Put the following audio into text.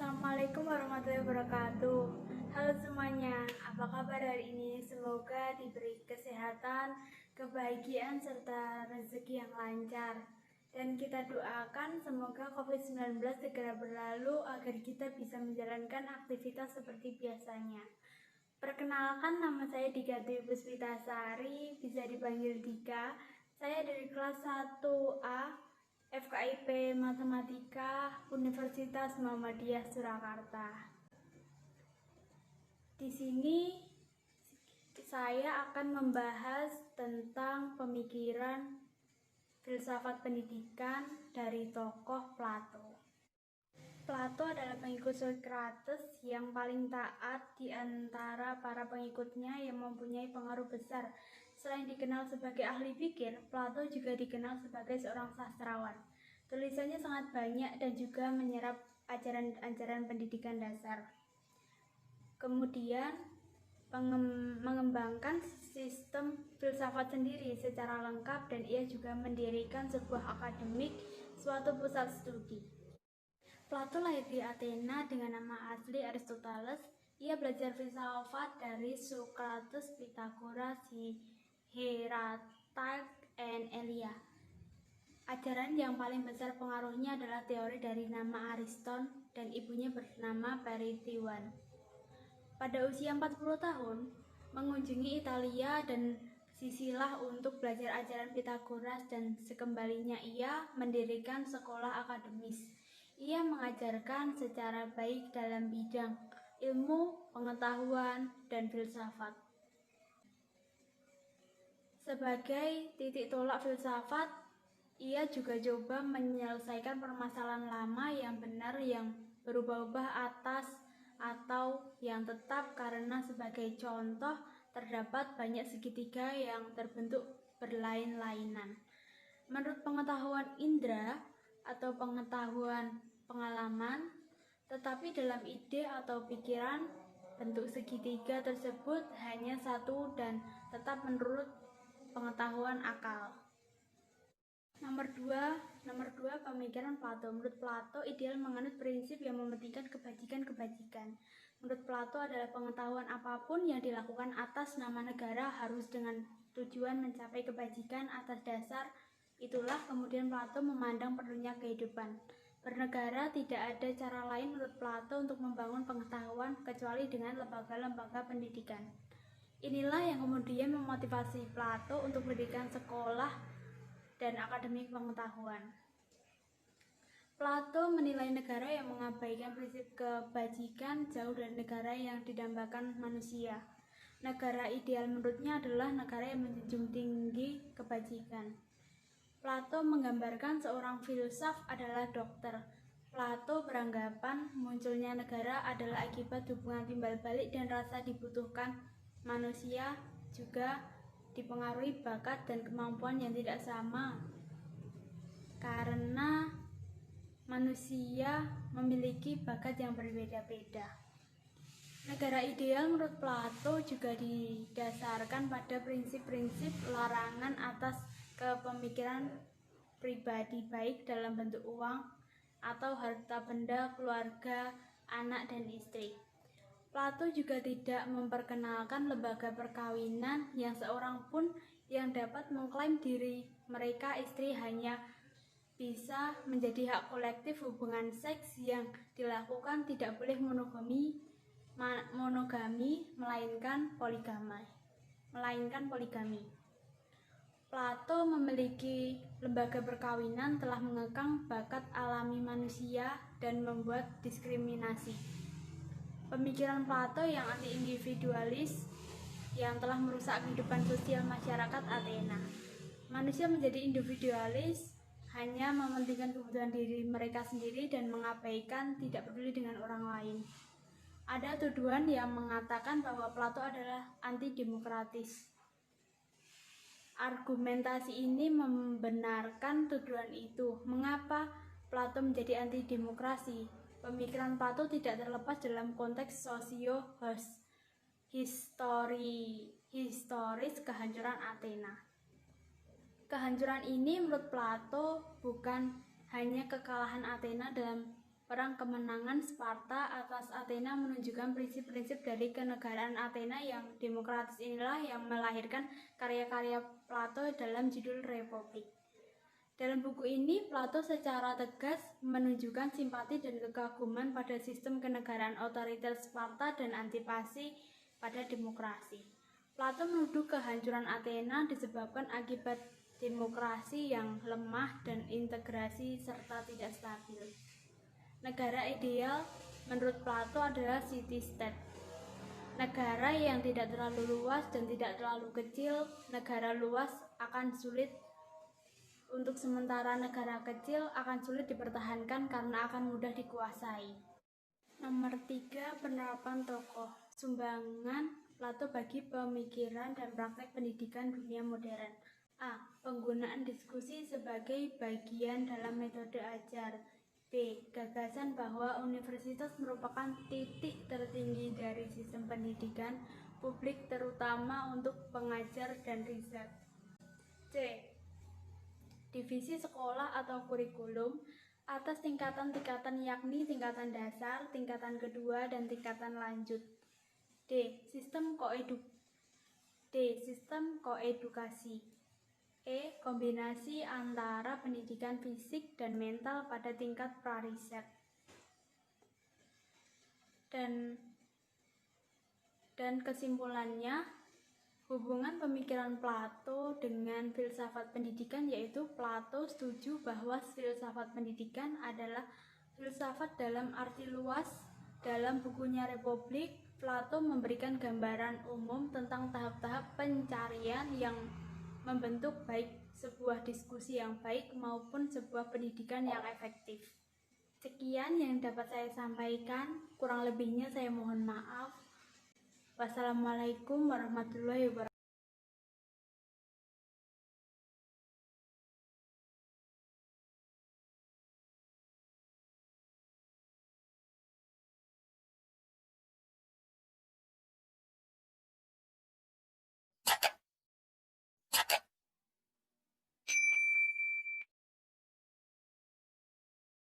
Assalamualaikum warahmatullahi wabarakatuh. Halo semuanya, apa kabar hari ini? Semoga diberi kesehatan, kebahagiaan, serta rezeki yang lancar. Dan kita doakan semoga COVID-19 segera berlalu agar kita bisa menjalankan aktivitas seperti biasanya. Perkenalkan, nama saya Dika Dwi Puspitasari, bisa dipanggil Dika. Saya dari kelas 1A FKIP Matematika Universitas Muhammadiyah Surakarta. Di sini saya akan membahas tentang pemikiran filsafat pendidikan dari tokoh Plato. Plato adalah pengikut Socrates yang paling taat di antara para pengikutnya yang mempunyai pengaruh besar. Selain dikenal sebagai ahli pikir, Plato juga dikenal sebagai seorang sastrawan. Tulisannya sangat banyak dan juga menyerap ajaran-ajaran pendidikan dasar. Kemudian mengembangkan sistem filsafat sendiri secara lengkap, dan ia juga mendirikan sebuah akademik, suatu pusat studi. Plato lahir di Athena dengan nama asli Aristoteles. Ia belajar filsafat dari Socrates, Pythagoras, Heraclitus, dan Elia. Ajaran yang paling besar pengaruhnya adalah teori dari nama Ariston dan ibunya bernama Peritiwan. Pada usia 40 tahun, mengunjungi Italia dan Sisilah untuk belajar ajaran Pythagoras, dan sekembalinya ia mendirikan sekolah akademis. Ia mengajarkan secara baik dalam bidang ilmu, pengetahuan, dan filsafat. Sebagai titik tolak filsafat, ia juga coba menyelesaikan permasalahan lama yang benar yang berubah-ubah atas atau yang tetap, karena sebagai contoh terdapat banyak segitiga yang terbentuk berlain-lainan. Menurut pengetahuan indera atau pengetahuan pengalaman, tetapi dalam ide atau pikiran, bentuk segitiga tersebut hanya satu dan tetap menurut pengetahuan akal. Nomor 2, pemikiran Plato. Menurut Plato, ideal menganut prinsip yang mementingkan kebajikan-kebajikan. Menurut Plato adalah pengetahuan apapun yang dilakukan atas nama negara harus dengan tujuan mencapai kebajikan. Atas dasar itulah kemudian Plato memandang perlunya kehidupan bernegara. Tidak ada cara lain menurut Plato untuk membangun pengetahuan kecuali dengan lembaga-lembaga pendidikan. Inilah yang kemudian memotivasi Plato untuk mendirikan sekolah dan akademi pengetahuan. Plato menilai negara yang mengabaikan prinsip kebajikan jauh dari negara yang didambakan manusia. Negara ideal menurutnya adalah negara yang menjunjung tinggi kebajikan. Plato menggambarkan seorang filsuf adalah dokter. Plato beranggapan munculnya negara adalah akibat hubungan timbal balik dan rasa dibutuhkan manusia, juga dipengaruhi bakat dan kemampuan yang tidak sama, karena manusia memiliki bakat yang berbeda-beda. Negara ideal menurut Plato juga didasarkan pada prinsip-prinsip larangan atas kepemikiran pribadi, baik dalam bentuk uang atau harta benda, keluarga, anak, dan istri. Plato juga tidak memperkenalkan lembaga perkawinan yang seorang pun yang dapat mengklaim diri mereka istri hanya bisa menjadi hak kolektif. Hubungan seks yang dilakukan tidak boleh monogami melainkan poligami. Plato memiliki lembaga perkawinan telah mengekang bakat alami manusia dan membuat diskriminasi. Pemikiran Plato yang anti-individualis yang telah merusak kehidupan sosial masyarakat Athena. Manusia menjadi individualis, hanya mementingkan kebutuhan diri mereka sendiri dan mengabaikan, tidak peduli dengan orang lain. Ada tuduhan yang mengatakan bahwa Plato adalah anti-demokratis. Argumentasi ini membenarkan tuduhan itu. Mengapa Plato menjadi anti-demokrasi? Pemikiran Plato tidak terlepas dalam konteks historis kehancuran Athena. Kehancuran ini menurut Plato bukan hanya kekalahan Athena dalam Perang kemenangan Sparta atas Athena menunjukkan prinsip-prinsip dari kenegaraan Athena yang demokratis inilah yang melahirkan karya-karya Plato dalam judul Republik. Dalam buku ini, Plato secara tegas menunjukkan simpati dan kekaguman pada sistem kenegaraan otoriter Sparta dan antipati pada demokrasi. Plato menuduh kehancuran Athena disebabkan akibat demokrasi yang lemah dan integrasi serta tidak stabil. Negara ideal menurut Plato adalah city-state. Negara yang tidak terlalu luas dan tidak terlalu kecil. Negara luas akan sulit untuk sementara negara kecil akan sulit dipertahankan karena akan mudah dikuasai. Nomor 3, penerapan tokoh. Sumbangan Plato bagi pemikiran dan praktek pendidikan dunia modern. A. Penggunaan diskusi sebagai bagian dalam metode ajar. B. Gagasan bahwa universitas merupakan titik tertinggi dari sistem pendidikan publik terutama untuk pengajar dan riset. C. Divisi sekolah atau kurikulum atas tingkatan-tingkatan yakni tingkatan dasar, tingkatan kedua, dan tingkatan lanjut. D. Sistem koedukasi. E. Kombinasi antara pendidikan fisik dan mental pada tingkat prariset. Dan kesimpulannya, hubungan pemikiran Plato dengan filsafat pendidikan yaitu Plato setuju bahwa filsafat pendidikan adalah filsafat dalam arti luas. Dalam bukunya Republik, Plato memberikan gambaran umum tentang tahap-tahap pencarian yang membentuk baik sebuah diskusi yang baik maupun sebuah pendidikan yang efektif. Sekian yang dapat saya sampaikan, kurang lebihnya saya mohon maaf. Wassalamualaikum warahmatullahi wabarakatuh.